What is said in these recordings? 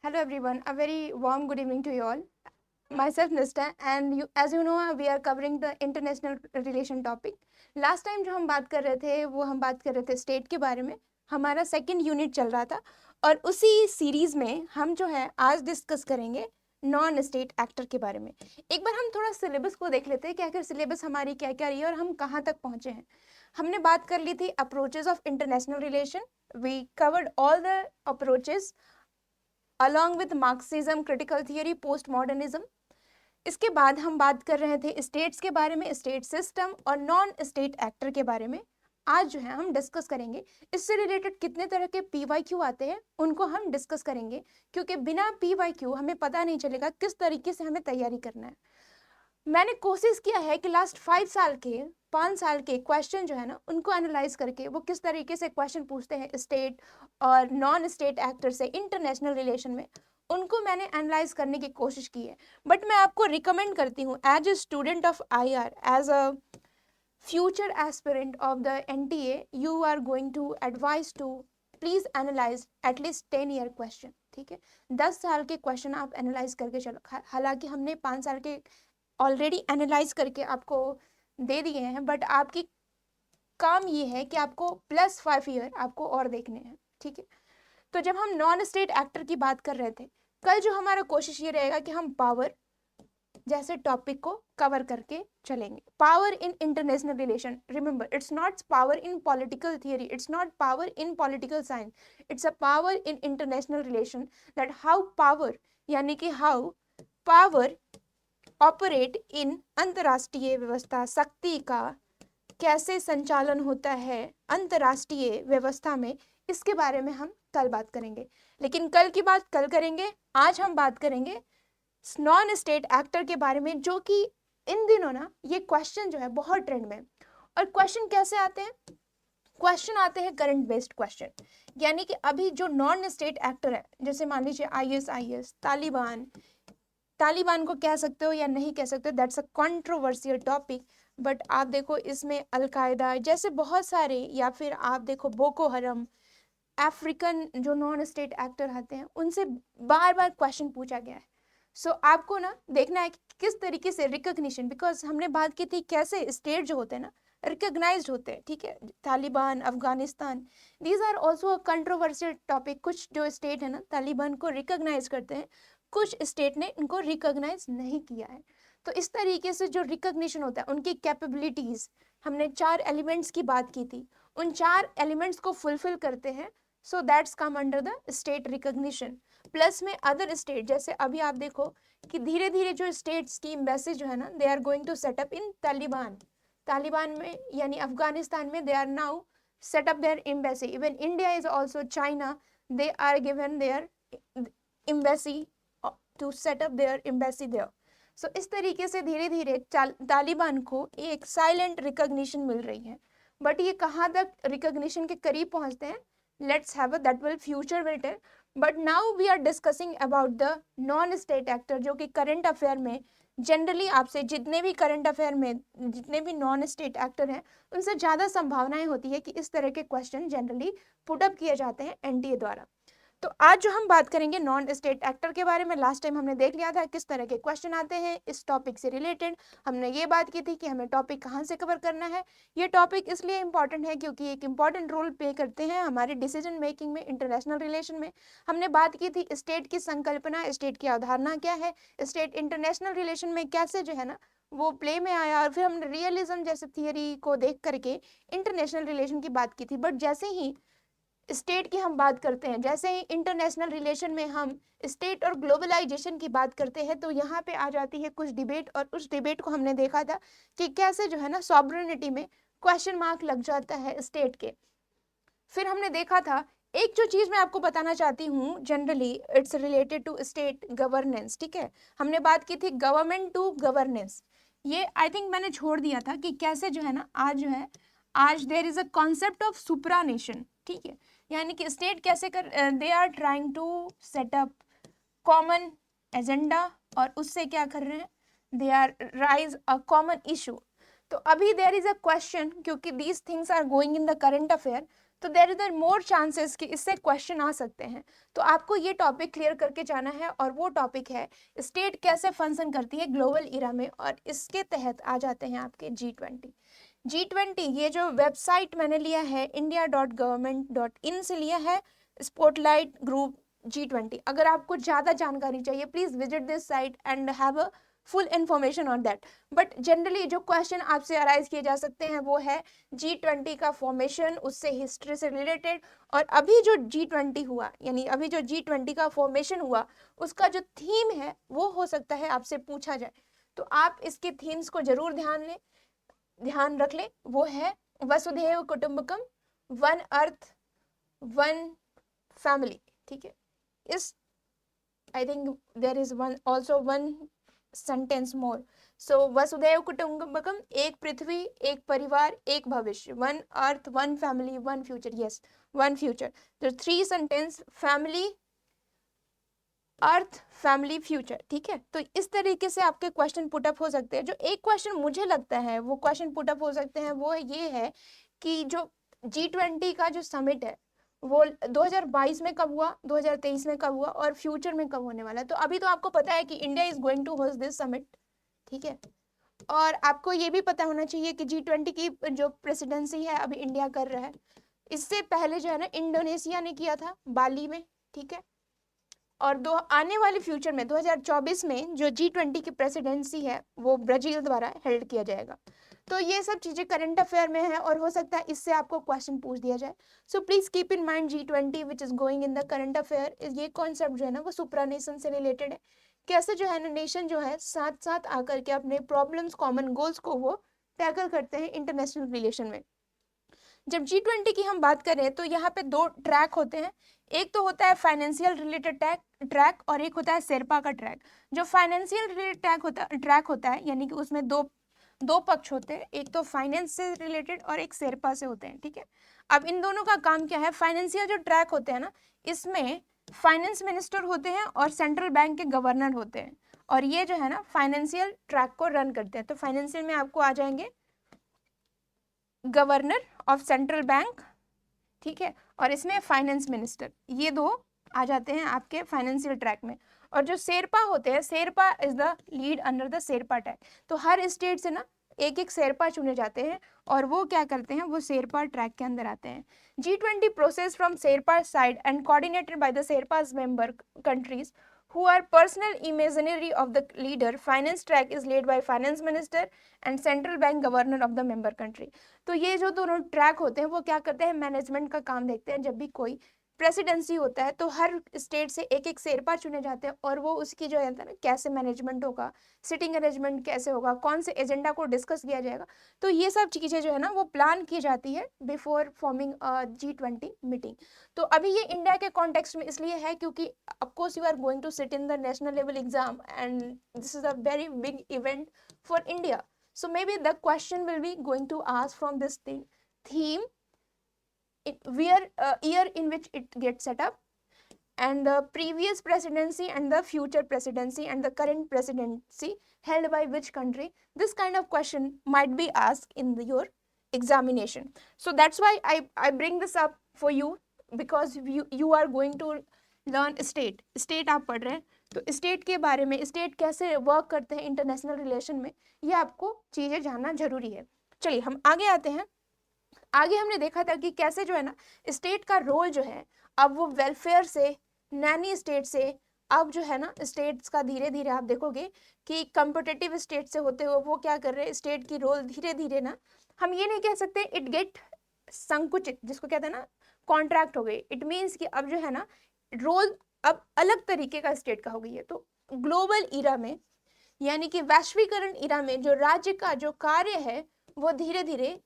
Hello everyone, a very warm good evening to you all. Myself Nista and as you know we are covering the international relation topic. Last time जो हम बात कर रहे थे वो हम बात कर रहे थे स्टेट के बारे में. हमारा सेकंड यूनिट चल रहा था और उसी सीरीज में हम जो है आज डिस्कस करेंगे नॉन स्टेट एक्टर के बारे में. एक बार हम थोड़ा सिलेबस को देख लेते हैं कि आखिर सिलेबस हमारी क्या क्या रही है और हम कहाँ तक पहुँचे हैं. हमने बात कर ली थी approaches of international relation. We covered all the approaches along with Marxism, critical theory, postmodernism. इसके बाद हम बात कर रहे थे स्टेट्स के बारे में, स्टेट सिस्टम और नॉन स्टेट एक्टर के बारे में. आज जो है हम डिस्कस करेंगे इससे रिलेटेड कितने तरह के PYQ आते हैं उनको हम डिस्कस करेंगे, क्योंकि बिना PYQ हमें पता नहीं चलेगा किस तरीके से हमें तैयारी करना है. मैंने कोशिश किया है कि लास्ट 5 साल के क्वेश्चन जो है ना उनको एनालाइज करके वो किस तरीके से क्वेश्चन पूछते हैं स्टेट और नॉन स्टेट एक्टर से इंटरनेशनल रिलेशन में, उनको मैंने एनालाइज करने की कोशिश की है. बट मैं आपको रिकमेंड करती हूँ as a student of IR, as a future aspirant of the NTA, you are going to advise to please analyse at least 10 year question. ठीक है, 10 साल के क्वेश्चन आप एनालाइज करके चलो. हालांकि हमने 5 साल के ऑलरेडी एनालाइज करके आपको दे दिए हैं, बट आपकी काम ये है कि आपको +5 ईयर आपको और देखने हैं. ठीक है, तो जब हम नॉन स्टेट एक्टर की बात कर रहे थे कल, जो हमारा कोशिश ये रहेगा कि हम पावर जैसे टॉपिक को कवर करके चलेंगे. Power in international relation, remember it's not power in political theory, it's not power in political science, it's a power in international relation. That how power, यानी कि हाउ पावर ऑपरेट इन अंतर्राष्ट्रीय व्यवस्था, शक्ति का कैसे संचालन होता है अंतर्राष्ट्रीय व्यवस्था में, इसके बारे में हम कल बात करेंगे. लेकिन कल की बात कल करेंगे. आज हम बात करेंगे नॉन स्टेट एक्टर के बारे में, जो कि इन दिनों ना ये क्वेश्चन जो है बहुत ट्रेंड में. और क्वेश्चन कैसे आते हैं? क्वेश्चन आते हैं करंट बेस्ड क्वेश्चन, यानी कि अभी जो नॉन स्टेट एक्टर है, जैसे मान लीजिए ISIS, तालिबान को कह सकते हो या नहीं कह सकते, that's a controversial topic. But आप देखो इसमें अलकायदा जैसे बहुत सारे, या फिर आप देखो बोको हरम, अफ्रीकन जो नॉन स्टेट एक्टर आते हैं उनसे बार बार क्वेश्चन पूछा गया है. सो आपको ना देखना है कि किस तरीके से रिकॉग्निशन, बिकॉज हमने बात की थी कैसे स्टेट जो होते हैं ना रिकॉग्नाइज्ड होते हैं. ठीक है, Taliban, Afghanistan, these are also a controversial topic. कुछ जो स्टेट है ना तालिबान को रिकॉग्नाइज करते हैं, कुछ स्टेट ने इनको रिकॉग्नाइज नहीं किया है. तो इस तरीके से जो रिकॉग्निशन होता है, उनकी कैपेबिलिटीज, हमने 4 एलिमेंट्स की बात की थी, उन 4 एलिमेंट्स को फुलफिल करते हैं. So that's come under the state recognition. Plus में अदर स्टेट, जैसे अभी आप देखो कि धीरे धीरे जो स्टेट्स की एम्बेसी जो है ना, they are going to set up in Taliban में, यानी अफगानिस्तान में, they are now set up their embassy. Even India is also, China, they are given their embassy to set up their embassy there. So इस तरीके से धीरे धीरे तालिबान को एक साइलेंट रिकॉग्निशन मिल रही है. बट ये कहाँ तक रिकॉग्निशन के करीब पहुंचते हैं, let's have that will future will tell. But now we are discussing about the non state actor, जो कि करंट अफेयर में जनरली आपसे जितने भी करंट अफेयर में जितने भी नॉन स्टेट एक्टर हैं उनसे ज़्यादा संभावनाएं होती है कि इस तरह के क्वेश्चन जनरली पुटअप किए जाते हैं NTA द्वारा. तो आज जो हम बात करेंगे नॉन स्टेट एक्टर के बारे में, लास्ट टाइम हमने देख लिया था किस तरह के क्वेश्चन आते हैं इस टॉपिक से रिलेटेड. हमने ये बात की थी कि हमें टॉपिक कहाँ से कवर करना है. ये टॉपिक इसलिए इंपॉर्टेंट है क्योंकि एक इंपॉर्टेंट रोल प्ले करते हैं हमारे डिसीजन मेकिंग में, इंटरनेशनल रिलेशन में. हमने बात की थी स्टेट की संकल्पना, स्टेट की अवधारणा क्या है, स्टेट इंटरनेशनल रिलेशन में कैसे जो है ना वो प्ले में आया, और फिर हमने रियलिज्म जैसे थियरी को देख करके इंटरनेशनल रिलेशन की बात की थी. बट जैसे ही स्टेट की हम बात करते हैं, जैसे ही इंटरनेशनल रिलेशन में हम स्टेट और ग्लोबलाइजेशन की बात करते हैं, तो यहाँ पे आ जाती है कुछ डिबेट. और उस डिबेट को हमने देखा था कि कैसे जो है ना सॉवरेनिटी में क्वेश्चन मार्क लग जाता है स्टेट के. फिर हमने देखा था एक जो चीज मैं आपको बताना चाहती हूँ, generally it's related to state governance. ठीक है, हमने बात की थी गवर्नमेंट टू गवर्नेंस. ये आई थिंक मैंने छोड़ दिया था कि कैसे जो है ना आज there is a concept of supranation. ठीक है, यानी कि स्टेट कैसे they are trying to set up common agenda, और उससे क्या कर रहे हैं, they are raise a common issue. तो अभी देयर इज अ क्वेश्चन, क्योंकि these things are going in the current affair, तो देयर इज मोर चांसेस कि इससे क्वेश्चन आ सकते हैं। तो आपको ये टॉपिक क्लियर करके जाना है, और वो टॉपिक है स्टेट कैसे फंक्शन करती है ग्लोबल इरा में, और इसके तहत आ जाते हैं आपके G20। G20 ये जो वेबसाइट मैंने लिया है india.government.in से लिया है, स्पॉटलाइट ग्रुप G20। अगर आपको ज़्यादा जानकारी चाहिए please visit this site and have a full information on that. But generally जो क्वेश्चन आपसे अराइज किए जा सकते हैं वो है G20 का फॉर्मेशन, उससे हिस्ट्री से रिलेटेड, और अभी जो G20 हुआ, यानी अभी जो G20 का फॉर्मेशन हुआ उसका जो थीम है वो हो सकता है आपसे पूछा जाए। तो आप इसके थीम्स को जरूर ध्यान रख ले। वो है वसुधैव कुटुंबकम, वन अर्थ वन फैमिली, ठीक है। इस I think there is one also one sentence more. So वसुधैव कुटुंबकम, एक पृथ्वी, एक परिवार, एक भविष्य, one earth one family one future. Yes, one future. जो 3 sentence, family, earth, family, future, ठीक है। तो इस तरीके से आपके क्वेश्चन पुटअप हो सकते हैं। जो एक क्वेश्चन मुझे लगता है वो क्वेश्चन पुटअप हो सकते हैं वो ये है कि जो G20 का जो समिट है वो 2022 में कब हुआ, 2023 में कब हुआ, और फ्यूचर में कब होने वाला है। तो अभी तो आपको पता है कि India is going to host this summit, ठीक है। और आपको ये भी पता होना चाहिए कि G20 की जो प्रेसिडेंसी है अभी इंडिया कर रहा है। इससे पहले जो है ना इंडोनेशिया ने किया था बाली में, ठीक है। और आने वाले फ्यूचर में 2024 में जो G20 की प्रेसिडेंसी है वो ब्राजील द्वारा हेल्ड किया जाएगा। तो ये सब चीज़ें करंट अफेयर में है और हो सकता है इससे आपको क्वेश्चन पूछ दिया जाए। So please keep in mind G20 which is going in the current affair. ये कॉन्सेप्ट जो है ना वो सुप्रानेशन से रिलेटेड है। कैसे जो है ना नेशन जो है साथ साथ आकर के अपने प्रॉब्लम्स, कॉमन गोल्स को वो टैकल करते हैं इंटरनेशनल रिलेशन में। जब G20 की हम बात करें तो यहाँ पे 2 ट्रैक होते हैं। एक तो होता है फाइनेंशियल रिलेटेड ट्रैक और एक होता है शेरपा का ट्रैक। जो फाइनेंशियल रिलेटेड ट्रैक होता है यानी कि उसमें दो पक्ष होते हैं, एक तो फाइनेंस से रिलेटेड और एक शेरपा से होते हैं, ठीक है। अब इन दोनों का काम क्या है, फाइनेंशियल जो ट्रैक होते हैं ना इसमें फाइनेंस मिनिस्टर होते हैं और सेंट्रल बैंक के गवर्नर होते हैं, और ये जो है ना फाइनेंशियल ट्रैक को रन करते हैं। तो फाइनेंशियल में आपको आ जाएंगे गवर्नर ऑफ सेंट्रल बैंक, ठीक है, और इसमें फाइनेंस मिनिस्टर, ये 2 आ जाते हैं आपके फाइनेंशियल ट्रैक में। और जो शेरपा होते हैं, Sherpa is the lead under the Sherpa track. तो हर स्टेट से ना एक शेरपा चुने जाते हैं और वो क्या करते हैं, वो शेरपा ट्रैक के अंदर आते हैं। G20 process from Sherpa side and coordinated by the sherpas member countries who are personal imaginary of the leader. Finance track is led by finance minister and central bank governor of the member country. तो ये जो दोनों track होते हैं वो क्या करते हैं, मैनेजमेंट का काम देखते हैं। जब भी कोई प्रेसिडेंसी होता है तो हर स्टेट से एक शेरपा चुने जाते हैं और वो उसकी जो है ना कैसे मैनेजमेंट होगा, सिटिंग अरेंजमेंट कैसे होगा, कौन से एजेंडा को डिस्कस किया जाएगा, तो ये सब चीज़ें जो है ना वो प्लान की जाती है बिफोर फॉर्मिंग G20 मीटिंग। तो अभी ये इंडिया के कॉन्टेक्स्ट में इसलिए है क्योंकि of course you are going to sit in the national level exam and this is a very big event for India. So maybe the question will be going to ask from this theme, year in which it gets set up, and the previous presidency and the future presidency and the current presidency held by which country. This kind of question might be asked in your examination. So that's why I bring this up for you, because you are going to learn state आप पढ़ रहे हैं तो state के बारे में, state कैसे work करते हैं इंटरनेशनल रिलेशन में, ये आपको चीज़ें जानना जरूरी है। चलिए हम आगे आते हैं। आगे हमने देखा था कि कैसे जो है ना स्टेट का रोल जो है अब वो वेलफेयर से, नैनी स्टेट से, अब जो है ना स्टेट्स का धीरे धीरे आप देखोगे कि कम्पिटिटिव स्टेट से होते हुए वो क्या कर रहे हैं, स्टेट की रोल धीरे धीरे ना, हम ये नहीं कह सकते इट गेट संकुचित, जिसको कहते हैं ना कॉन्ट्रैक्ट हो गई। इट मीन्स कि अब जो है ना रोल अब अलग तरीके का स्टेट का हो गई है। तो ग्लोबल इरा में यानी कि वैश्वीकरण इरा में जो राज्य का जो कार्य है वो धीरे धीरे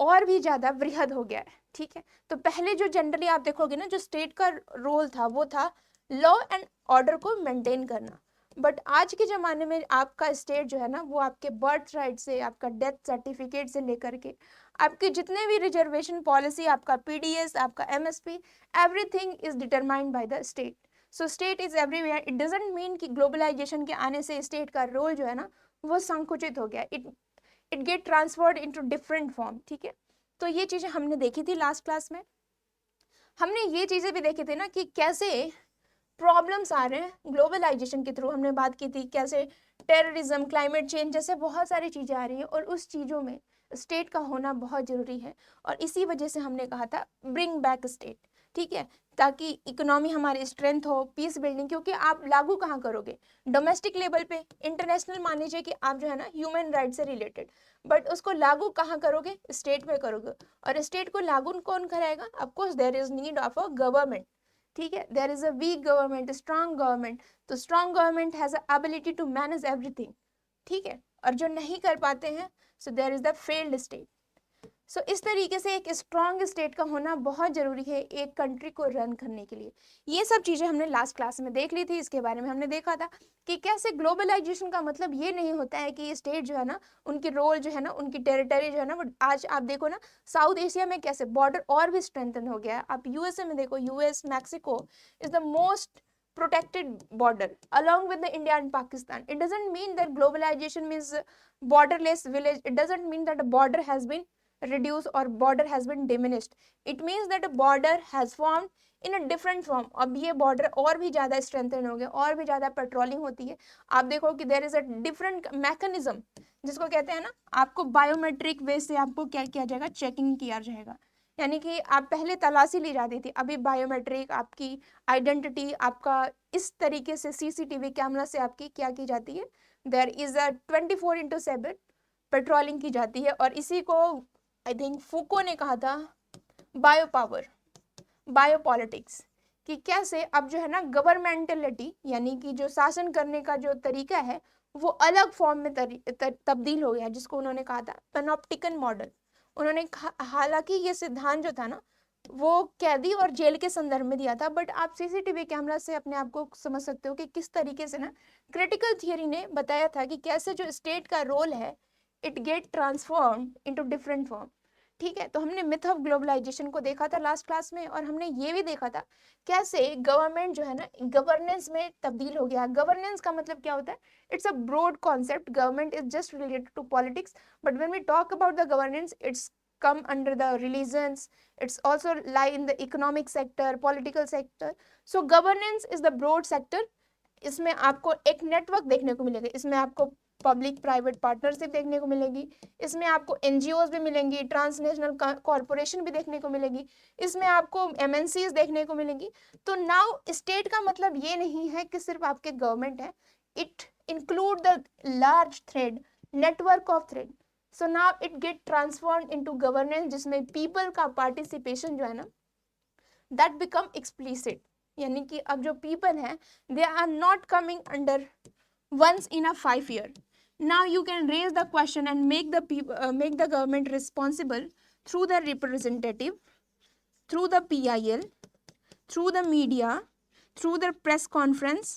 और भी ज्यादा वृहद हो गया है, ठीक है। तो पहले जो जनरली आप देखोगे ना जो स्टेट का रोल था वो था लॉ एंड ऑर्डर को मेंटेन करना, बट आज के ज़माने में आपका स्टेट जो है ना वो आपके बर्थ राइट से, आपका डेथ सर्टिफिकेट से लेकर के आपके जितने भी रिजर्वेशन पॉलिसी, आपका PDS, आपका MSP, everything is determined by the state. So state is everywhere. It doesn't mean कि ग्लोबलाइजेशन के आने से स्टेट का रोल जो है ना वो संकुचित हो गया, it get transferred into different form, ठीक है। तो ये चीजें हमने देखी थी लास्ट क्लास में। हमने ये चीजें भी देखी थी ना कि कैसे प्रॉब्लम्स आ रहे हैं ग्लोबलाइजेशन के थ्रू। हमने बात की थी कैसे टेररिज्म, क्लाइमेट चेंज जैसे बहुत सारी चीजें आ रही हैं और उस चीजों में स्टेट का होना बहुत जरूरी है। और इसी वजह से हमने कहा था ब्रिंग बैक स्टेट, ठीक है, ताकि इकोनॉमी हमारी स्ट्रेंथ हो, पीस बिल्डिंग। क्योंकि आप लागू कहाँ करोगे, डोमेस्टिक लेवल पे, इंटरनेशनल मान लीजिए कि आप जो है ना ह्यूमन राइट से रिलेटेड, बट उसको लागू कहाँ करोगे, स्टेट में करोगे। और स्टेट को लागू कौन कराएगा, of course there is need of a government, ठीक है। There is a weak government, strong government, तो strong government has a ability to manage everything, ठीक है। और जो नहीं कर पाते हैं, so there is the failed state. So इस तरीके से एक स्ट्रांग स्टेट का होना बहुत जरूरी है एक कंट्री को रन करने के लिए। ये सब चीजें हमने लास्ट क्लास में देख ली थी। इसके बारे में हमने देखा था कि कैसे ग्लोबलाइजेशन का मतलब ये नहीं होता है कि स्टेट जो है ना, उनकी रोल जो है ना, उनकी टेरिटरी जो है ना, वो आज आप देखो ना साउथ एशिया में कैसे बॉर्डर और भी स्ट्रेंथन हो गया है। आप यूएसए में देखो, US Mexico is the most protected border along with the India and Pakistan. It doesn't mean that globalization means borderless village. It doesn't mean that a border has been reduced or border has been diminished. It means that a border has formed in a different form. अब ये border और भी ज़्यादा strengthen हो गए, और भी ज़्यादा पेट्रोलिंग होती है। आप देखो कि there is a different mechanism, जिसको कहते हैं ना, आपको बायोमेट्रिक वे से आपको क्या किया जाएगा, चेकिंग किया जाएगा। यानी कि आप पहले तलाशी ली जाती थी, अभी बायोमेट्रिक, आपकी आइडेंटिटी, आपका इस तरीके से सीसीटीवी कैमरा से आपकी क्या की जाती है, देयर इज अ 24/7 पेट्रोलिंग की जाती है। और इसी को आई थिंक फूको ने कहा था बायो पावर, बायो पॉलिटिक्स, कि कैसे अब जो है ना गवर्नमेंटलिटी यानी कि जो शासन करने का जो तरीका है वो अलग फॉर्म में तब्दील हो गया, जिसको उन्होंने कहा था पैनोप्टिकन मॉडल। उन्होंने हालांकि ये सिद्धांत जो था ना वो कैदी और जेल के संदर्भ में दिया था, बट आप सीसीटीवी कैमरा से अपने आप को समझ सकते हो कि किस तरीके से ना क्रिटिकल थियरी ने बताया था कि कैसे जो स्टेट का रोल है it get transform into different form, ठीक है। तो हमने मिथ ऑफ ग्लोबलाइजेशन को देखा था लास्ट क्लास में, और हमने ये भी देखा था कैसे गवर्नमेंट जो है ना गवर्नेंस में तब्दील हो गया। गवर्नेंस का मतलब क्या होता है, it's a broad concept, government is just related to politics, but when we talk about the governance it's come under the religions, it's also lie in the economic sector, political sector. So governance is the broad sector. इसमें आपको एक network देखने को मिलेगा, इसमें आपको public private partnership देखने को मिलेगी, इसमें आपको एनजीओज भी मिलेंगी, ट्रांसनेशनल कॉरपोरेशन भी देखने को मिलेगी, इसमें आपको एमएनसीज देखने को मिलेंगी। तो नाउ स्टेट का मतलब ये नहीं है कि सिर्फ आपके गवर्नमेंट है, it include the large thread, network of thread. So now it get transform into governance, जिसमें पीपल का पार्टिसिपेशन जो है ना दैट बिकम एक्सप्लिसिट। यानी कि अब जो पीपल हैं they are not coming under once in a 5 year. Now you can raise the question and make the government responsible through the representative, through the PIL, through the media, through the press conference.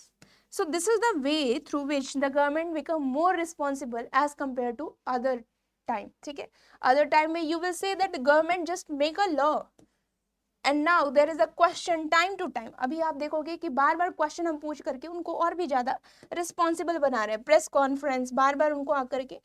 So this is the way through which the government become more responsible as compared to other time, ठीक है। other time में you will say that the government just make a law and now there is a question time to time। अभी आप देखोगे कि बार बार question हम पूछ करके उनको और भी ज्यादा रिस्पॉन्सिबल बना रहे हैं, प्रेस कॉन्फ्रेंस बार बार उनको आकर के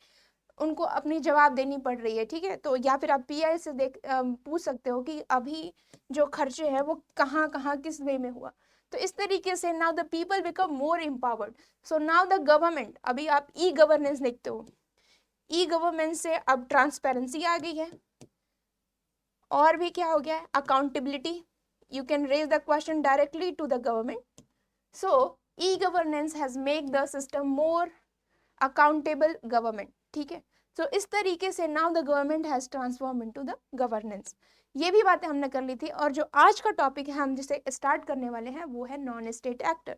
उनको अपनी जवाब देनी पड़ रही है, ठीक है। तो या फिर आप पीआई से पूछ सकते हो कि अभी जो खर्चे हैं वो कहाँ कहाँ किस वे में हुआ। तो इस तरीके से now the people become more empowered. So now the government, अभी आप ई गवर्नेंस देखते हो, ई गवर्नेंस से अब ट्रांसपेरेंसी आ गई है, और भी क्या हो गया है, accountability, you can raise the question directly to the government. So e governance has make the system more accountable government, ठीक है। तो इस तरीके से now the government has transform into the governance. ये भी बातें हमने कर ली थी, और जो आज का टॉपिक है हम जिसे स्टार्ट करने वाले हैं वो है नॉन स्टेट एक्टर।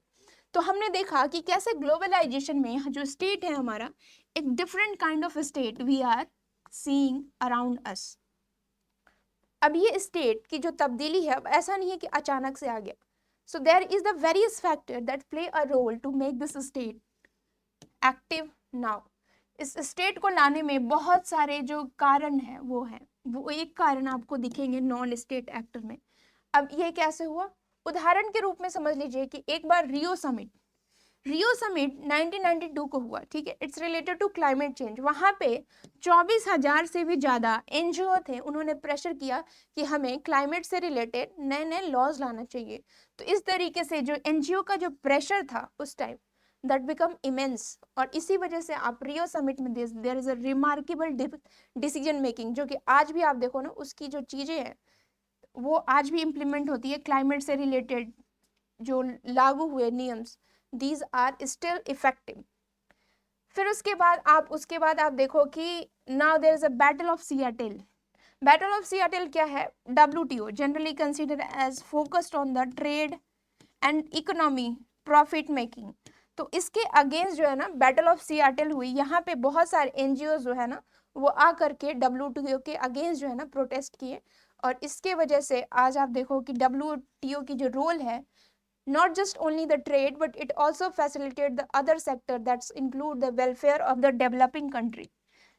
तो हमने देखा कि कैसे ग्लोबलाइजेशन में जो स्टेट है हमारा, एक different kind of state we are seeing around us. अब ये स्टेट की जो तब्दीली है, अब ऐसा नहीं है कि अचानक से आ गया। So there is the various factor that play a role to make this state active now. इस स्टेट को लाने में बहुत सारे जो कारण हैं वो हैं, वो एक कारण आपको दिखेंगे नॉन स्टेट एक्टर में। अब ये कैसे हुआ, उदाहरण के रूप में समझ लीजिए कि एक बार रियो समिट 1992 को हुआ, ठीक है, it's related to climate change. वहां पे 24,000 से भी ज्यादा एनजीओ थे, उन्होंने प्रेशर किया कि हमें क्लाइमेट से रिलेटेड नए नए लॉज लाना चाहिए। तो इस तरीके से जो एनजीओ का जो प्रेशर था उस टाइम, दैट बिकम इमेंस, और इसी वजह से आप रियो समिट में there is a remarkable decision making, जो कि आज भी आप देखो ना, उसकी जो चीजें हैं वो आज भी इम्प्लीमेंट होती है। क्लाइमेट से रिलेटेड जो लागू हुए नियम्स, दीज आर स्टिल इफेक्टिव। फिर उसके बाद आप देखो कि now there is a battle of Seattle. Battle of Seattle क्या है? WTO generally consider as focused on the trade and economy profit making. तो इसके अगेंस्ट जो है ना बैटल ऑफ सियाटल हुई। यहाँ पे बहुत सारे एनजीओ जो है ना वो आ करके WTO के अगेंस्ट जो है ना प्रोटेस्ट किए, और इसके वजह से आज आप देखो कि WTO की जो रोल है, not just only the trade but it also facilitate the other sector that's include the welfare of the developing country,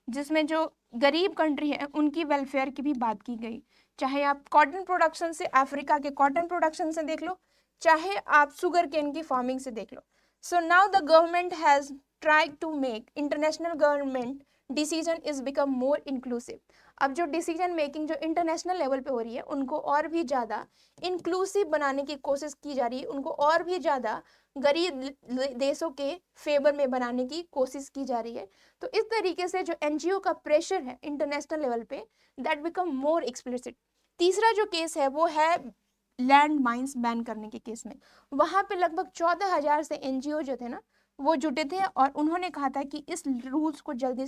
जिसमें जो गरीब कंट्री है उनकी वेलफेयर की भी बात की गई। चाहे आप कॉटन प्रोडक्शन से, अफ्रीका के कॉटन प्रोडक्शन से देख लो, चाहे आप शुगर केन की फार्मिंग से देख लो। So now the government has tried to make international government decision is become more inclusive. अब जो डिसीजन मेकिंग जो इंटरनेशनल लेवल पे हो रही है उनको और भी ज़्यादा इंक्लूसिव बनाने की कोशिश की जा रही है, उनको और भी ज़्यादा गरीब देशों के फेवर में बनाने की कोशिश की जा रही है। तो इस तरीके से जो एनजीओ का प्रेशर है इंटरनेशनल लेवल पे, दैट बिकम मोर एक्सप्लिसिट। तीसरा जो केस है वो है लैंड माइंस बैन करने के केस में। वहां पे लगभग 14,000 से एनजीओ जो थे ना वो जुटे थे, और उन्होंने कहा था कि इस रूल्स को जल्दी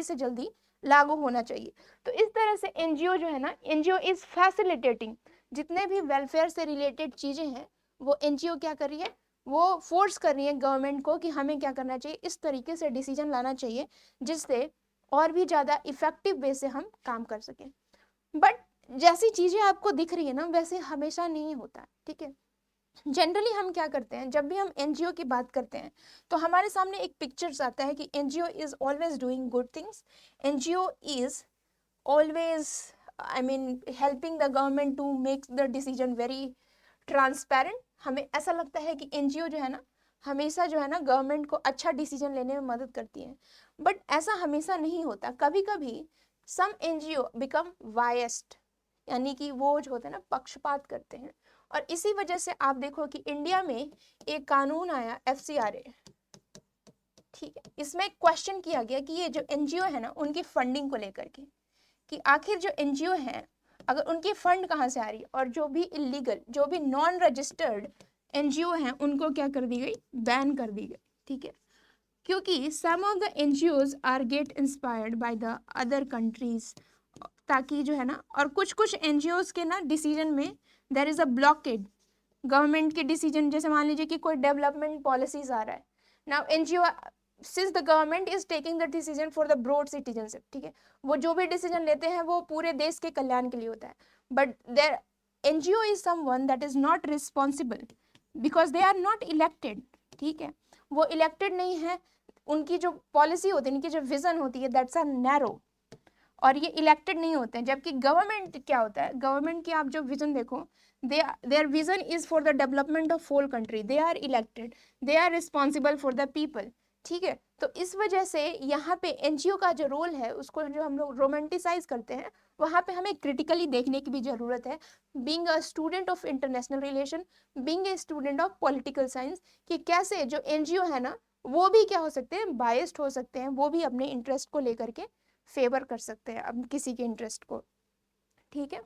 से जल्दी लागू होना चाहिए। तो इस तरह से एनजीओ जो है ना, एनजीओ इज फैसिलिटेटिंग जितने भी वेलफेयर से रिलेटेड चीजें हैं, वो एनजीओ क्या कर रही है, वो फोर्स कर रही है गवर्नमेंट को कि हमें क्या करना चाहिए, इस तरीके से डिसीजन लाना चाहिए जिससे और भी ज़्यादा इफेक्टिव वे से हम काम कर सकें। बट जैसी चीज़ें आपको दिख रही है ना वैसे हमेशा नहीं होता, ठीक है। जनरली हम क्या करते हैं, जब भी हम एनजीओ की बात करते हैं तो हमारे सामने एक पिक्चर्स आता है कि NGO is always doing good things, NGO is always helping the government to make the decision very transparent. हमें ऐसा लगता है कि एनजीओ जो है ना हमेशा जो है ना गवर्नमेंट को अच्छा डिसीजन लेने में मदद करती है, बट ऐसा हमेशा नहीं होता। कभी कभी सम एनजीओ बिकम बायस्ड, यानी कि वो जो होते हैं ना पक्षपात करते हैं, और इसी वजह से आप देखो कि इंडिया में एक कानून आया FCRA, ठीक है। इसमें क्वेश्चन किया गया कि ये जो एनजीओ है ना उनकी फंडिंग को लेकर के, कि आखिर जो एनजीओ हैं अगर उनकी फंड कहाँ से आ रही है, और जो भी इलीगल जो भी नॉन रजिस्टर्ड एनजीओ हैं उनको क्या कर दी गई, बैन कर दी गई, ठीक है। क्योंकि some of the NGOs are get inspired by the other countries, ताकि जो है ना, और कुछ कुछ एनजीओज के ना डिसीजन में there is a blockade government के डिसीजन। जैसे मान लीजिए कि कोई डेवलपमेंट पॉलिसीज आ रहा है, now NGO since the government is taking the decision for the broad citizenship, ठीक है, वो जो भी डिसीजन लेते हैं वो पूरे देश के कल्याण के लिए होता है, but there NGO is someone that is not responsible because they are not elected, ठीक है, वो इलेक्टेड नहीं है, उनकी जो पॉलिसी होती है, उनकी जो विजन होती है दैट्स आर नैरो, और ये इलेक्टेड नहीं होते हैं। जबकि गवर्नमेंट क्या होता है, गवर्नमेंट की आप जो विजन देखो, their vision is for the development of whole country, they are elected, they are responsible for the people, ठीक है। तो इस वजह से यहाँ पे एनजीओ का जो रोल है उसको जो हम लोग रोमांटिसाइज करते हैं, वहाँ पे हमें क्रिटिकली देखने की भी जरूरत है। Being a student of international relation, being a student of political science, कि कैसे जो एनजीओ है ना वो भी क्या हो सकते हैं, बायस्ड हो सकते हैं, वो भी अपने इंटरेस्ट को लेकर के फेवर कर सकते हैं अब किसी के इंटरेस्ट को, ठीक है।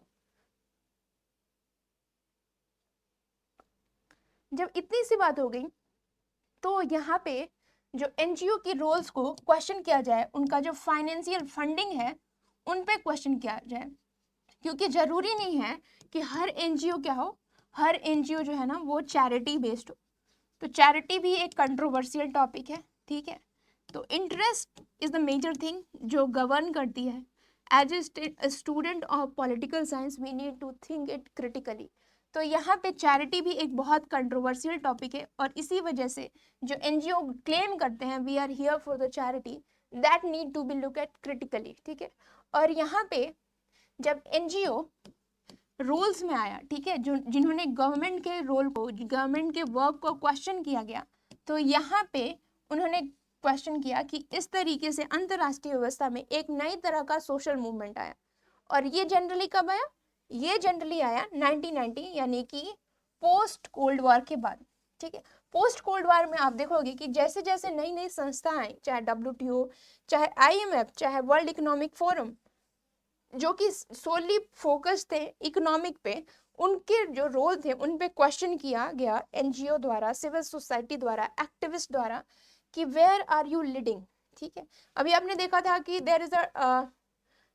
जब इतनी सी बात हो गई तो यहाँ पे जो एनजीओ की रोल्स को क्वेश्चन किया जाए, उनका जो फाइनेंशियल फंडिंग है उन पे क्वेश्चन किया जाए, क्योंकि जरूरी नहीं है कि हर एनजीओ क्या हो, हर एनजीओ जो है ना वो चैरिटी बेस्ड हो। तो चैरिटी भी एक कंट्रोवर्शियल टॉपिक है, ठीक है। तो interest is the major thing जो गवर्न करती है। As a student of political science we need to think it critically. तो यहाँ पे चैरिटी भी एक बहुत कंट्रोवर्शियल टॉपिक है, और इसी वजह से जो एनजीओ क्लेम करते हैं we are here for the charity, that need to be look at critically, ठीक है। और यहाँ पे जब एनजीओ रोल्स में आया, ठीक है, जो जिन्होंने गवर्नमेंट के रोल को, गवर्नमेंट के वर्क को क्वेश्चन किया गया, तो यहाँ पे उन्होंने क्वेश्चन किया कि इस तरीके से अंतरराष्ट्रीय व्यवस्था में एक नई तरह का सोशल मूवमेंट आया, और ये जनरली कब आया? ये जनरली आया 1990 यानी कि पोस्ट कोल्ड वॉर के बाद। ठीक है, पोस्ट कोल्ड वॉर में आप देखोगे कि जैसे जैसे नई नई संस्थाएं, चाहे WTO, चाहे IMF, चाहे वर्ल्ड इकोनॉमिक फोरम, जो कि सोली फोकस थे इकोनॉमिक पे, उनके जो रोल थे उन पे क्वेश्चन किया गया NGO द्वारा, सिविल सोसाइटी द्वारा, एक्टिविस्ट द्वारा कि वेयर आर यू लीडिंग। ठीक है, अभी आपने देखा था कि there is a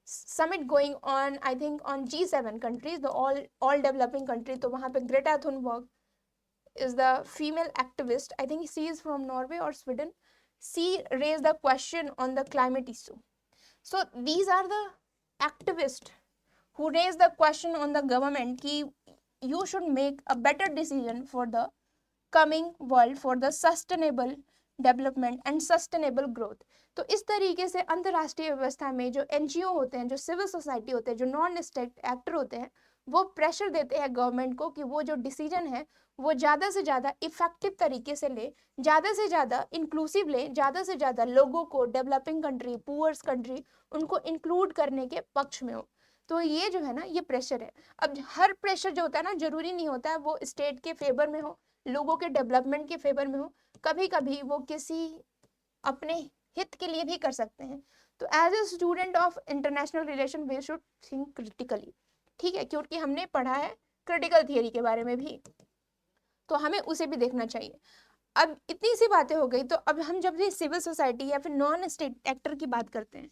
summit going on, I think on G7 countries, the all developing countries. तो वहाँ पे Greta Thunberg is the female activist, I think she is from Norway or Sweden. She raised the question on the climate issue. So these are the activists who raised the question on the government कि you should make a better decision for the coming world, for the sustainable development and sustainable growth. तो इस तरीके से अंतर्राष्ट्रीय व्यवस्था में जो NGO होते हैं, जो सिविल सोसाइटी होते हैं, जो नॉन स्टेट एक्टर होते हैं, वो प्रेशर देते हैं गवर्नमेंट को कि वो जो डिसीजन है वो ज़्यादा से ज़्यादा इफेक्टिव तरीके से ले, ज़्यादा से ज़्यादा इंक्लूसिव ले, ज़्यादा से ज़्यादा लोगों को, डेवलपिंग कंट्री, पुअर्स कंट्री, उनको इंक्लूड करने के पक्ष में हो। तो ये जो है ना, ये प्रेशर है। अब हर प्रेशर जो होता है ना, जरूरी नहीं होता है वो स्टेट के फेवर में हो, लोगों के डेवलपमेंट के फेवर में हो, कभी कभी वो किसी अपने हित के लिए भी कर सकते हैं। तो as a student of international relation we should think critically. ठीक है, क्योंकि हमने पढ़ा है क्रिटिकल थियरी के बारे में भी, तो हमें उसे भी देखना चाहिए। अब इतनी सी बातें हो गई, तो अब हम जब भी सिविल सोसाइटी या फिर नॉन स्टेट एक्टर की बात करते हैं,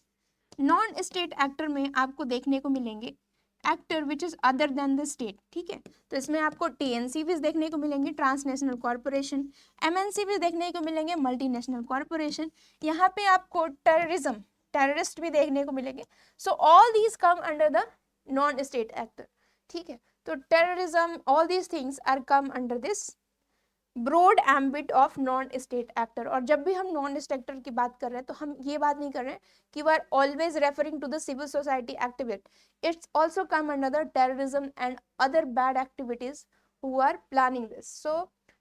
नॉन स्टेट एक्टर में आपको देखने को मिलेंगे actor which is other than the state. ठीक है, तो इसमें आपको TNCVs देखने को मिलेंगे, ट्रांसनेशनल कॉर्पोरेशन, MNCVs देखने को मिलेंगे, मल्टीनेशनल कॉर्पोरेशन, यहाँ पे आपको टेररिज्म, टेररिस्ट भी देखने को मिलेंगे। So all these come under the non state actor. ठीक है, तो terrorism, all these things are come under this broad ambit of non state actor. और जब भी हम नॉन स्टेट एक्टर की बात कर रहे हैं तो हम ये बात नहीं कर रहे हैं कि we are always referring to the civil society activist, it's also come under the terrorism and other bad activities who are planning this. So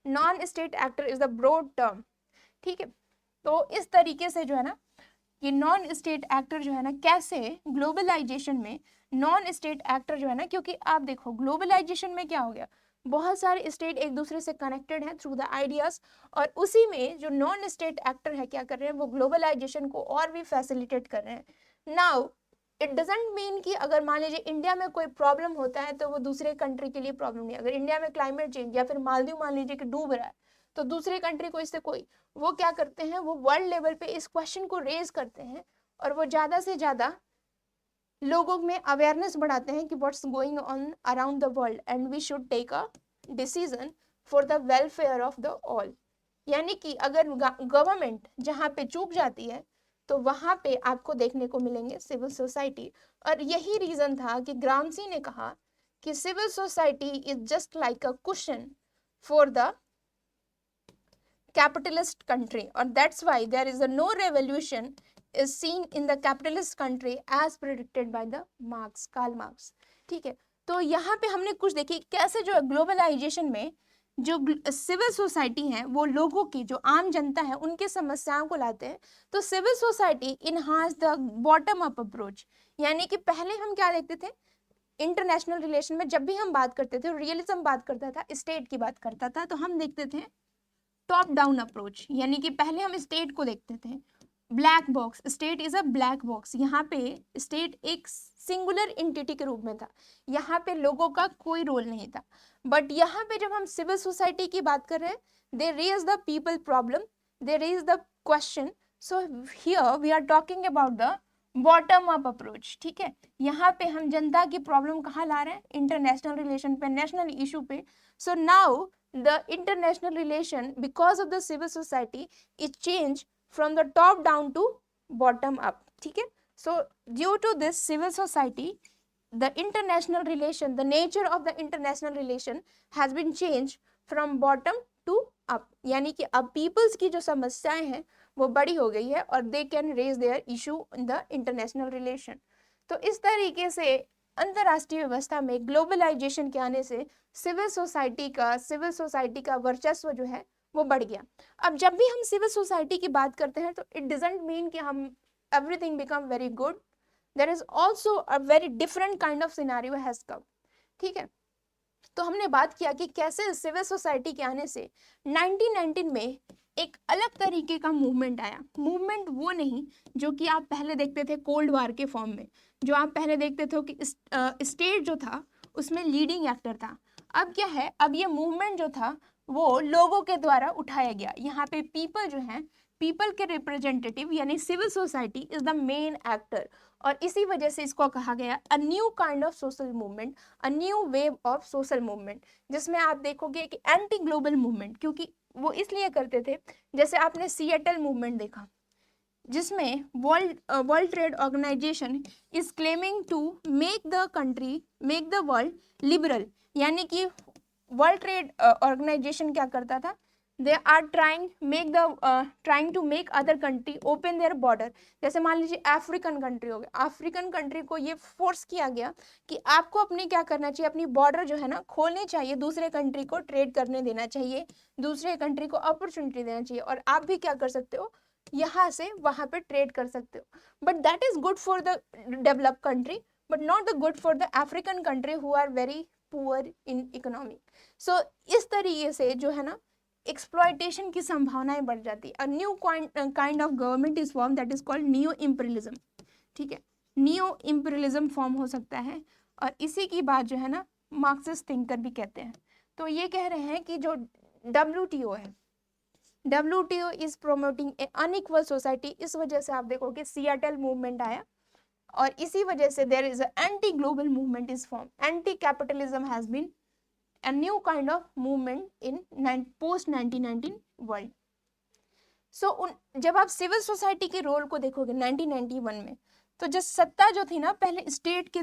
non state actor is the broad term. ठीक है, तो इस तरीके से जो है ना, ये नॉन स्टेट एक्टर जो है ना, कैसे ग्लोबलाइजेशन में नॉन स्टेट एक्टर जो है ना, क्योंकि आप देखो ग्लोबलाइजेशन में क्या हो गया, बहुत सारे स्टेट एक दूसरे से कनेक्टेड हैं थ्रू द आइडियाज, और उसी में जो नॉन स्टेट एक्टर है क्या कर रहे हैं, वो ग्लोबलाइजेशन को और भी फैसिलिटेट कर रहे हैं। नाउ इट डजेंट मीन कि अगर मान लीजिए इंडिया में कोई प्रॉब्लम होता है तो वो दूसरे कंट्री के लिए प्रॉब्लम नहीं। अगर इंडिया में क्लाइमेट चेंज या फिर मालदीव मान लीजिए कि डूब रहा है, तो दूसरे कंट्री को इससे कोई, वो क्या करते हैं, वो वर्ल्ड लेवल पे इस क्वेश्चन को रेज करते हैं और वो ज़्यादा से ज़्यादा लोगों में अवेयरनेस बढ़ाते हैं कि what's going on around the world and we should take a decision for the welfare of the all. यानी कि अगर गवर्नमेंट जहाँ पे चूक जाती है तो वहाँ पे आपको देखने को मिलेंगे सिविल सोसाइटी। और यही रीजन था कि ग्रामसी ने कहा कि civil society is just like a cushion for the capitalist country, or that's why there is a no revolution is seen in the capitalist country as predicted by the Marx, Karl Marx। ठीक है, तो यहाँ पे हमने कुछ देखी कैसे जो ग्लोबलाइजेशन में जो सिविल सोसाइटी है वो लोगों की, जो आम जनता है, उनके समस्याओं को लाते हैं। तो civil society enhance the bottom up approach, यानी कि पहले हम क्या देखते थे, इंटरनेशनल रिलेशन में जब भी हम बात करते थे, रियलिज्म बात करता था, स्टेट की बात करता था, तो हम देखते थे टॉप डाउन अप्रोच, यानी कि पहले हम स्टेट को देखते थे, black box, state is a black box. यहाँ पे स्टेट एक सिंगुलर एंटिटी के रूप में था, यहाँ पे लोगों का कोई रोल नहीं था। बट यहाँ पे जब हम सिविल सोसाइटी की बात कर रहे हैं, they raise the people problem, they raise the question. So here we are talking about the bottom up approach. ठीक है, यहाँ पे हम जनता की प्रॉब्लम कहाँ ला रहे हैं, इंटरनेशनल रिलेशन पे, नेशनल इशू पे। So now the international relation because of the civil society is changed from the top down to bottom up। ठीक है, so due to this civil society the international relation, the nature of the international relation has been changed from bottom to up, यानी कि अब peoples की जो समस्याएं हैं वो बड़ी हो गई है और they can raise their issue in the international relation। तो इस तरीके से अंतरराष्ट्रीय व्यवस्था में ग्लोबलाइजेशन के आने से सिविल सोसाइटी का वर्चस्व जो है वो बढ़ गया। अब जब भी हम सिविल सोसाइटी की बात करते हैं तो इट डजंट मीन कि हम everything become very good, there is also a very different kind of scenario has come. ठीक है, तो हमने बात किया कि कैसे सिविल सोसाइटी के आने से 1919 में एक अलग तरीके का मूवमेंट आया। मूवमेंट वो नहीं जो कि आप पहले देखते थे कोल्ड वार के फॉर्म में, जो आप पहले देखते थे कि स्टेट जो था उसमें लीडिंग एक्टर था। अब क्या है, अब ये मूवमेंट जो था वो लोगों के द्वारा उठाया गया। यहाँ पे पीपल जो है, पीपल के रिप्रेजेंटेटिव यानी civil society is the main actor, और इसी वजह से इसको कहा गया a new kind of social movement, a new wave of social movement, जिसमें आप देखोगे कि एंटी ग्लोबल मूवमेंट, क्योंकि वो इसलिए करते थे, जैसे आपने सिएटल मूवमेंट देखा जिसमें world trade organisation is claiming to make the world liberal, यानी कि वर्ल्ड ट्रेड ऑर्गेनाइजेशन क्या करता था, they are trying to make other country open their border. जैसे मान लीजिए अफ्रीकन कंट्री हो गया, अफ्रीकन कंट्री को ये फोर्स किया गया कि आपको अपनी क्या करना चाहिए, अपनी बॉर्डर जो है ना खोलनी चाहिए, दूसरे कंट्री को ट्रेड करने देना चाहिए, दूसरे कंट्री को अपॉर्चुनिटी देना चाहिए, और आप भी क्या कर सकते हो, यहाँ से वहां पे ट्रेड कर सकते हो। But that is good for the developed country, but not the good for the African country who are very poor in economy. So इस तरीके से जो है ना एक्सप्लॉयटेशन की संभावनाएं बढ़ जाती है। अ new kind of government is form that is called neo imperialism. ठीक है, नियो इम्पीरियलिज्म फॉर्म हो सकता है, और इसी की बात जो है ना मार्क्सिस्ट थिंकर भी कहते हैं। तो ये कह रहे हैं कि जो WTO है, WTO is promoting A unequal society. इस वजह से आप देखोगे सियाटल मूवमेंट आया, और इसी वजह से there is anti global movement is form, anti capitalism has been a new kind of movement in post 1919 world. So जब आप सिविल सोसाइटी के रोल को देखोगे 1991 में, तो जो सत्ता जो थी ना पहले स्टेट के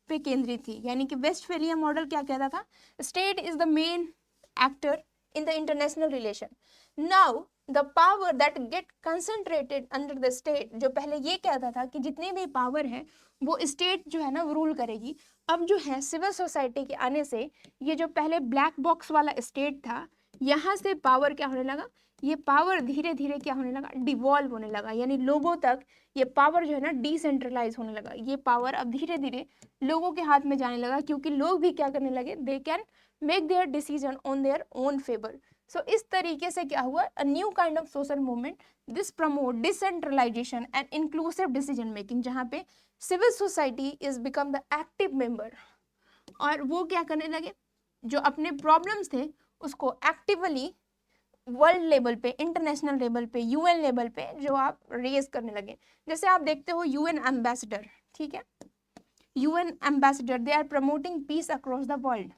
पे केंद्रित थी, यानी कि वेस्टफेलिया मॉडल क्या कहता था, state is the main actor in the international relation. Now the power that get concentrated under the state, जो पहले ये कहता था कि जितनी भी पावर है वो स्टेट जो है ना वो रूल करेगी, अब जो है सिविल सोसाइटी के आने से ये जो पहले ब्लैक बॉक्स वाला स्टेट था, यहाँ से पावर क्या होने लगा, ये पावर धीरे धीरे क्या होने लगा, डिवॉल्व होने लगा, यानी लोगों तक ये पावर जो है ना डिसेंट्रलाइज होने लगा। ये पावर अब धीरे धीरे लोगों के हाथ में जाने लगा, क्योंकि लोग भी क्या करने लगे, they can make their decision on their own favour. So इस तरीके से क्या हुआ, a new kind of social movement, this promote decentralisation and inclusive decision making, जहाँ पे civil society is become the active member, और वो क्या करने लगे, जो अपने प्रॉब्लम्स थे उसको एक्टिवली वर्ल्ड लेवल पे, इंटरनेशनल लेवल पे, UN लेवल पे जो आप रेज करने लगे। जैसे आप देखते हो UN एम्बेसडर, ठीक है, UN ambassador, they are promoting peace across the world.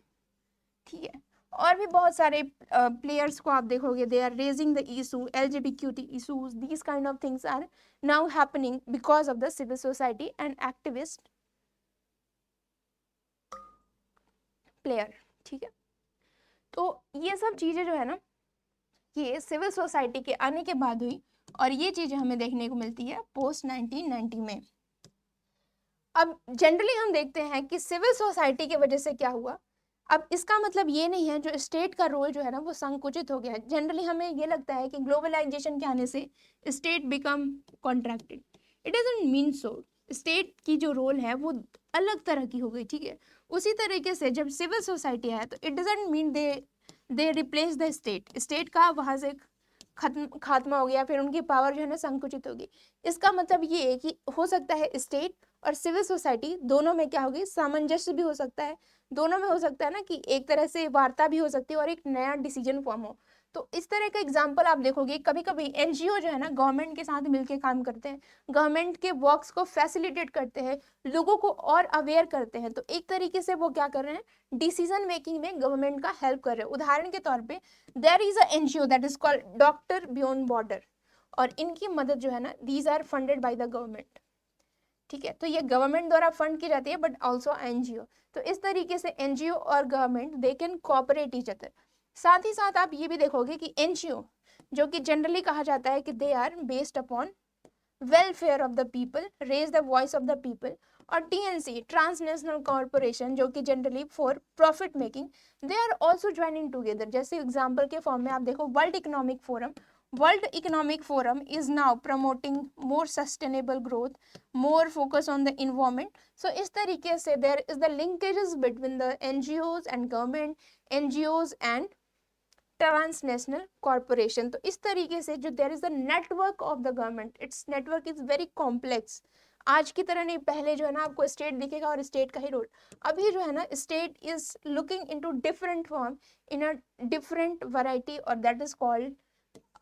ठीक है, और भी बहुत सारे प्लेयर्स को आप देखोगे, they are raising the issue, LGBTQ issues, these kind of things are now happening because of the civil society and activist player. ठीक है, तो ये सब चीजें जो है ना ये सिविल सोसाइटी के आने के बाद हुई, और ये चीजें हमें देखने को मिलती है पोस्ट 1990 में। अब जनरली हम देखते हैं कि सिविल सोसाइटी की वजह से क्या हुआ। अब इसका मतलब ये नहीं है जो स्टेट का रोल जो है ना वो संकुचित हो गया है। जनरली हमें ये लगता है कि ग्लोबलाइजेशन के आने से state become contracted, it doesn't mean so. State की जो रोल है वो अलग तरह की हो गई। ठीक है, उसी तरीके से जब सिविल सोसाइटी आया तो it doesn't mean they replace the state का वहां से खात्मा हो गया, फिर उनकी पावर जो है ना संकुचित होगी। इसका मतलब ये है कि हो सकता है स्टेट और सिविल सोसाइटी दोनों में क्या होगी, सामंजस्य भी हो सकता है, दोनों में हो सकता है ना कि एक तरह से वार्ता भी हो सकती है और एक नया डिसीजन फॉर्म हो। तो इस तरह का एग्जाम्पल आप देखोगे, कभी कभी NGO जो है ना गवर्नमेंट के साथ मिलकर काम करते हैं, गवर्नमेंट के वर्क्स को फैसिलिटेट करते हैं, लोगों को और अवेयर करते हैं। तो एक तरीके से वो क्या कर रहे हैं, डिसीजन मेकिंग में गवर्नमेंट का हेल्प कर रहे हैं। उदाहरण के तौर पे there is a NGO that is called doctor beyond border, और इनकी मदद जो है ना these are funded by the government. ठीक है, तो ये गवर्नमेंट द्वारा फंड की जाती है, बट ऑल्सो NGO। तो इस तरीके से NGO और government they can cooperate each other. साथ ही साथ आप ये भी देखोगे कि NGO जो कि जनरली कहा जाता है कि they are based upon welfare of the people, raise the voice of the people, और TNC ट्रांसनेशनल कॉरपोरेशन जो कि generally for profit making, they are also joining together. जैसे एग्जाम्पल के फॉर्म में आप देखो world economic forum is now promoting more sustainable growth, more focus on the environment. So इस तरीके से there is the linkages between the NGOs and government, NGOs and transnational corporation. तो इस तरीके से जो there is the network of the government, it's network is very complex. आज की तरह नहीं, पहले जो है ना आपको स्टेट दिखेगा और स्टेट का ही रोल, अभी जो है ना state is looking into different form in a different variety, और that is called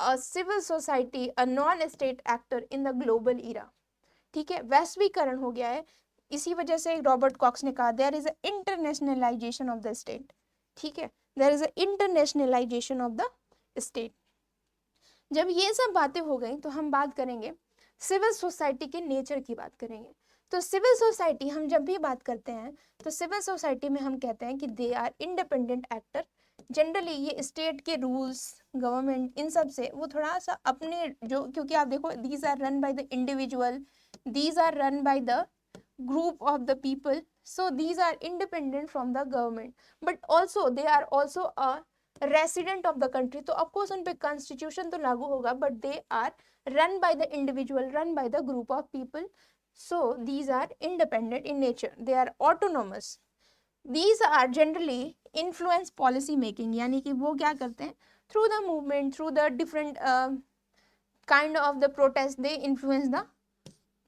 a civil society, a non state actor in the global era. ठीक है, वैश्वीकरण हो गया है। इसी वजह से रॉबर्ट कॉक्स ने कहा there is a internationalization of the state. ठीक है, there is a internationalization of the state. जब ये सब बातें हो गई तो हम बात करेंगे सिविल सोसाइटी के नेचर की बात करेंगे। तो सिविल सोसाइटी हम जब भी बात करते हैं तो सिविल सोसाइटी में हम कहते हैं कि they are independent actor. Generally ये स्टेट के रूल्स, गवर्नमेंट, इन सब से वो थोड़ा सा अपने जो, क्योंकि आप देखो these are run by the individual, these are run by the group of the people, so these are independent from the government, but also they are also a resident of the country। तो of course उन पे constitution तो लागू होगा, but they are run by the individual, run by the group of people, so these are independent in nature, they are autonomous। These are generally influence policy making, यानी कि वो क्या करते हैं, through the movement, through the different kind of the protest, they influence the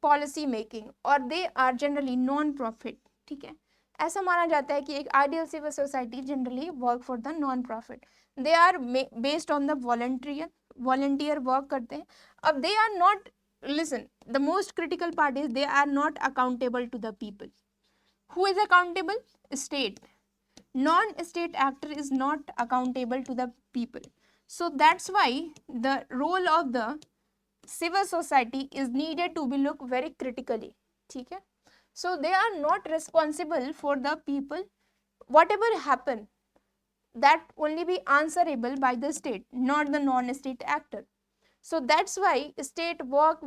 policy making, और they are generally non profit. ठीक है, ऐसा माना जाता है कि एक ideal civil society generally work for the non profit, they are based on the volunteer work करते हैं। अब they are not, listen, the most critical part is they are not accountable to the people. Who is accountable? State. Non state actor is not accountable to the people, so that's why the role of the civil society is needed to be looked very critically। ठीक है, so they are not responsible for the people, whatever happen that only be answerable by the state, not the non-state actor। so that's why state work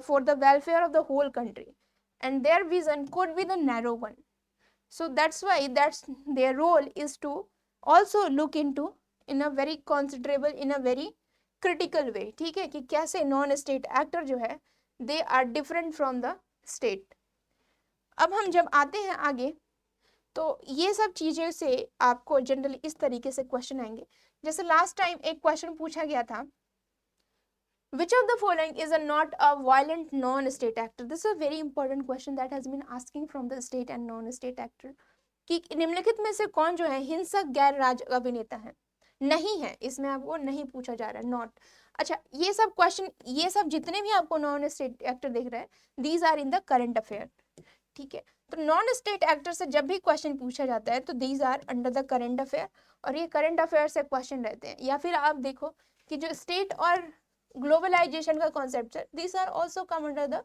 for the welfare of the whole country, and their vision could be the narrow one। so that's why that's their role is to also look into in a very considerable, in a very critical way। ठीक है, कि कैसे non state actor जो है they are different from the state. अब हम जब आते हैं आगे तो ये सब चीजें से आपको जनरली इस तरीके से क्वेश्चन आएंगे। जैसे लास्ट टाइम एक क्वेश्चन पूछा गया था, which of the following is a not a violent non-state actor? This is a very important question that has been asking from the state and non-state actor, कि निम्नलिखित में से कौन जो है हिंसक गैर राज अभिनेता है? नहीं है, इसमें आपको नहीं पूछा जा रहा है, नॉट। अच्छा, ये सब क्वेश्चन, ये सब जितने भी आपको नॉन स्टेट एक्टर दिख रहे हैं, these are in the current affair. ठीक है, तो नॉन स्टेट एक्टर से जब भी क्वेश्चन पूछा जाता है तो these are under the current affair, और ये करंट अफेयर से क्वेश्चन रहते हैं। या फिर आप देखो कि जो स्टेट और ग्लोबलाइजेशन का कॉन्सेप्ट है, these are also come under the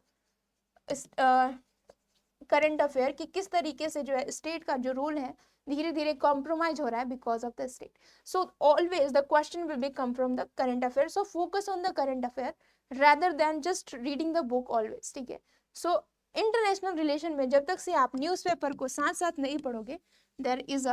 current affair, कि किस तरीके से जो है स्टेट का जो रोल है धीरे धीरे कॉम्प्रोमाइज हो रहा है because of the state. So always the question will be come from the current affair, so focus on the current affair rather than just reading the book always। ठीक है, सो इंटरनेशनल रिलेशन में जब तक से आप newspaper को साथ साथ नहीं पढ़ोगे, there is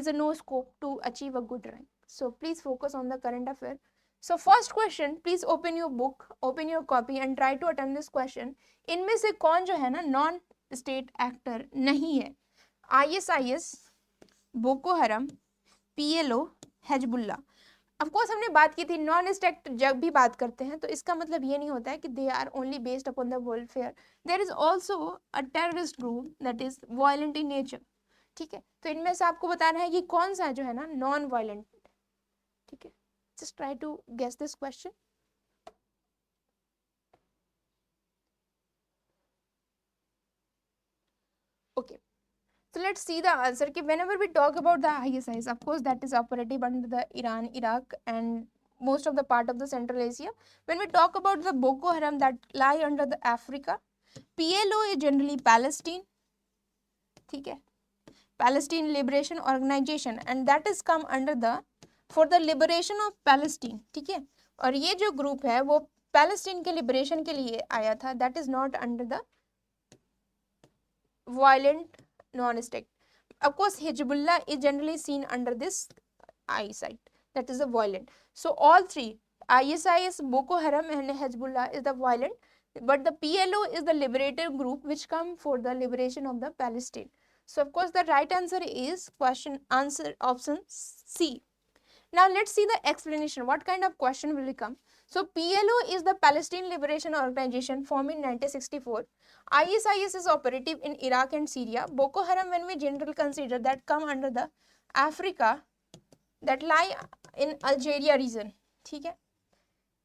a no scope to achieve a good rank। so please focus on the current affair। so first question, please open your book, open your copy and try to attempt this question। इनमें से कौन जो है ना non state actor नहीं है? ISIS, Boko हरम, PLO, Hezbollah. Of course हमने बात की थी नॉन स्टेट जब भी बात करते हैं तो इसका मतलब ये नहीं होता है कि they are only based upon the welfare, there is also a terrorist group that is violent in nature. ठीक है, तो इनमें से आपको बताना है कि कौन सा जो है ना नॉन वायलेंट। ठीक है, just try to guess this question. Okay, so let's see the answer कि whenever we talk about the ISIS, of course that is operative under the Iran, Iraq and most of the part of the Central Asia। when we talk about the Boko Haram that lie under the Africa, PLO is generally Palestine। ठीक है, Palestine Liberation Organization and that is come under the for the liberation of Palestine। ठीक है, और ये जो group है वो Palestine के लिबरेशन के लिए आया था, that is not under the violent non-state. Of course, Hezbollah is generally seen under this eyesight, that is the violent. So all three, ISIS, Boko Haram and Hezbollah is the violent, but the PLO is the liberator group which come for the liberation of the Palestine. So of course the right answer is option C. Now let's see the explanation. What kind of question will come? So PLO is the Palestine Liberation Organization formed in 1964. ISIS is operative in Iraq and Syria. Boko Haram, when we generally consider, that come under the Africa, that lie in Algeria region. ठीक है?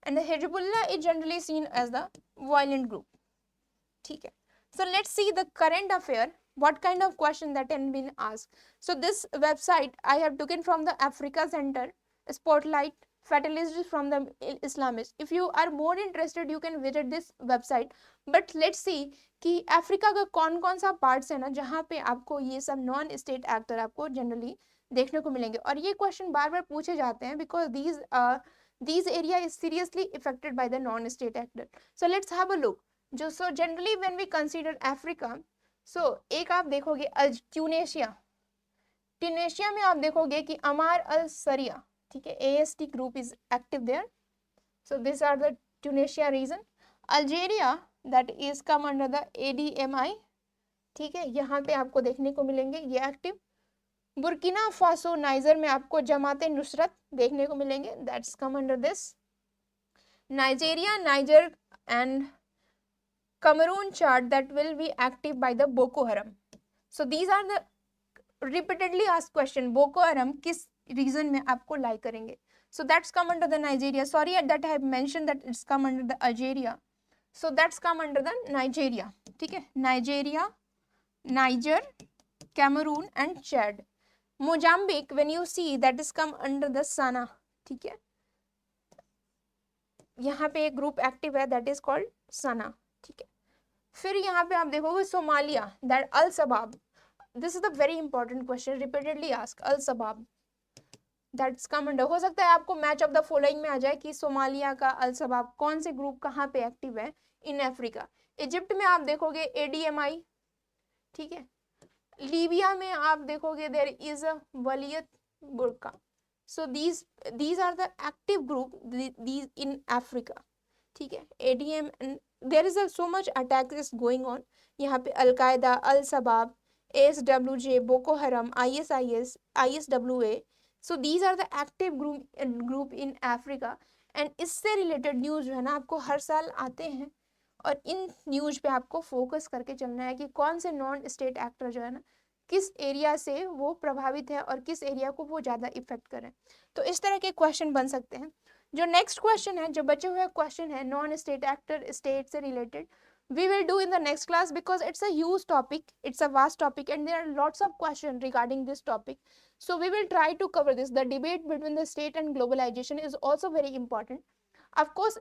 And the Hezbollah is generally seen as the violent group. ठीक है? So let's see the current affair. What kind of question that can be asked? So this website I have taken from the Africa Center, Spotlight, Fatalists from the Islamists. If you are more interested, you can visit this website. But let's see कि Africa का कौन कौन सा parts है ना जहाँ पे आपको ये सब नॉन स्टेट एक्टर आपको जनरली देखने को मिलेंगे. और ये क्वेश्चन बार बार पूछे जाते हैं because these area is seriously affected by the non-state actor. So let's have a look. जो so generally when we consider Africa, so एक आप देखोगे ट्यूनेशिया में आप देखोगे कि अमार अल सरिया, ठीक है, AST group is active there. So these are the Tunisia region. Algeria that is come under the ADMI, ठीक है, यहाँ पे आपको देखने को मिलेंगे ये एक्टिव. बुर्किना फासो नाइजर में आपको जमाते नुसरत देखने को मिलेंगे, that's come under this. Nigeria, niger and Cameroon chart that will be active by the Boko Haram. So these are the repeatedly asked question. Boko Haram किस region में आपको lie करेंगे? So that's come under the Nigeria. Sorry that I have mentioned that it's come under the Algeria. So that's come under the Nigeria. ठीक है? Nigeria, Niger, Cameroon and Chad. Mozambique, when you see that is come under the Sana. ठीक है? यहाँ पे एक group active है that is called Sana. ठीक है? फिर यहाँ पे आप देखोगे Somalia, that Al Shabaab. This is the very important question repeatedly ask. Al Shabaab that's come under. हो सकता है आपको मैच ऑफ द फॉलोइंग में आ जाए कि सोमालिया का अल शबाब कौन से ग्रुप कहाँ पे एक्टिव है इन अफ्रीका. इजिप्ट में आप देखोगे ADMI, ठीक है. लीबिया में आप देखोगे there is a Wilayat Barqa. So these are the active group these in Africa, ठीक है. ADM and there is a so much attack is going on. यहाँ पे al Qaeda, Al Shabab, ASWJ, Boko Haram, ISIS, ISWA. So these are the active group in Africa. And इससे related news जो है ना आपको हर साल आते हैं और इन न्यूज़ पे आपको फोकस करके चलना है कि कौन से नॉन स्टेट एक्टर जो है ना किस एरिया से वो प्रभावित है और किस एरिया को वो ज़्यादा इफेक्ट करें. तो इस तरह के क्वेश्चन बन सकते हैं. जो नेक्स्ट क्वेश्चन है, जो बचे हुए क्वेश्चन है नॉन स्टेट एक्टर स्टेट से related, we will do in the next class because it's a huge topic, it's a vast topic and there are lots of questions regarding this topic. So we will try to cover this. The debate between the state and globalization is also very important. Of course,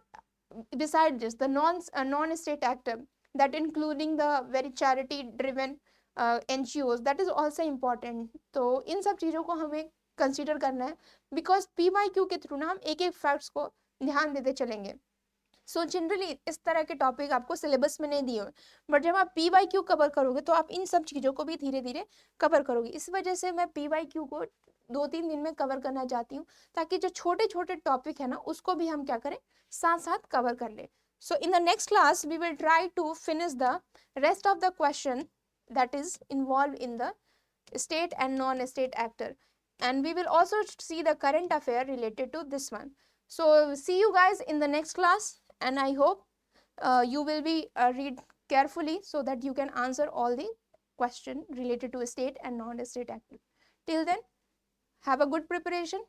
beside this, the non-state actor, that including the very charity driven NGOs, that is also important. तो इन सब चीज़ों को हमें consider करना है because PYQ के through ना हम एक एक फैक्ट्स को ध्यान देते चलेंगे. सो जनरली इस तरह के टॉपिक आपको सिलेबस में नहीं दिए हुए, बट जब आप PYQ कवर करोगे तो आप इन सब चीज़ों को भी धीरे धीरे कवर करोगे. इस वजह से मैं PYQ को 2-3 दिन में कवर करना चाहती हूँ ताकि जो छोटे छोटे टॉपिक है ना उसको भी हम क्या करें साथ साथ कवर कर ले. So in the next class we will try to finish the rest of the question that is involved in the state and non-state actor, and we will also see the current affair related to this one. So see you guys in the next class, and I hope you will be read carefully so that you can answer all the question related to state and non-state actor. Till then, have a good preparation.